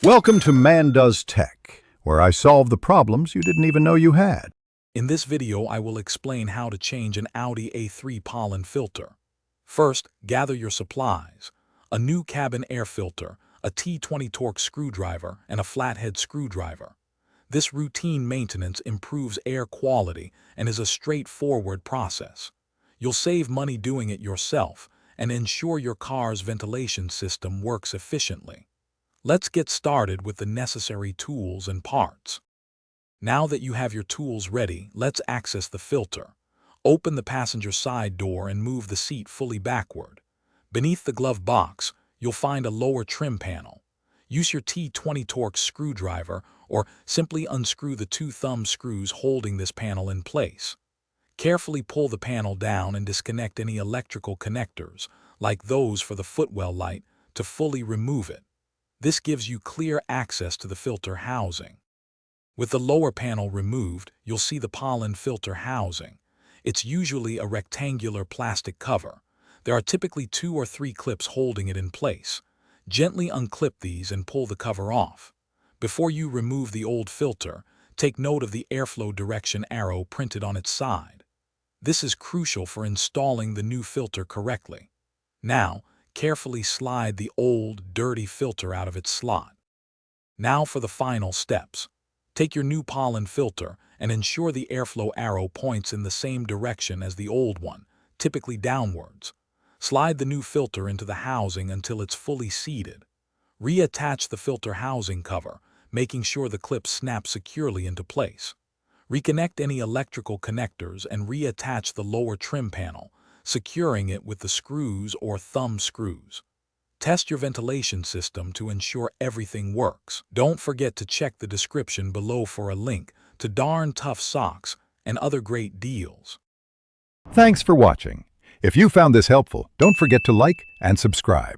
Welcome to Man Does Tech, where I solve the problems you didn't even know you had. In this video, I will explain how to change an Audi A3 pollen filter. First, gather your supplies: a new cabin air filter, a T20 Torx screwdriver, and a flathead screwdriver. This routine maintenance improves air quality and is a straightforward process. You'll save money doing it yourself and ensure your car's ventilation system works efficiently. Let's get started with the necessary tools and parts. Now that you have your tools ready, let's access the filter. Open the passenger side door and move the seat fully backward. Beneath the glove box, you'll find a lower trim panel. Use your T20 Torx screwdriver or simply unscrew the two thumb screws holding this panel in place. Carefully pull the panel down and disconnect any electrical connectors, like those for the footwell light, to fully remove it. This gives you clear access to the filter housing. With the lower panel removed, you'll see the pollen filter housing. It's usually a rectangular plastic cover. There are typically 2 or 3 clips holding it in place. Gently unclip these and pull the cover off. Before you remove the old filter, take note of the airflow direction arrow printed on its side. This is crucial for installing the new filter correctly. Now, carefully slide the old, dirty filter out of its slot. Now for the final steps. Take your new pollen filter and ensure the airflow arrow points in the same direction as the old one, typically downwards. Slide the new filter into the housing until it's fully seated. Reattach the filter housing cover, making sure the clips snap securely into place. Reconnect any electrical connectors and reattach the lower trim panel, securing it with the screws or thumb screws. Test your ventilation system to ensure everything works. Don't forget to check the description below for a link to Darn Tough socks and other great deals. Thanks for watching. If you found this helpful, don't forget to like and subscribe.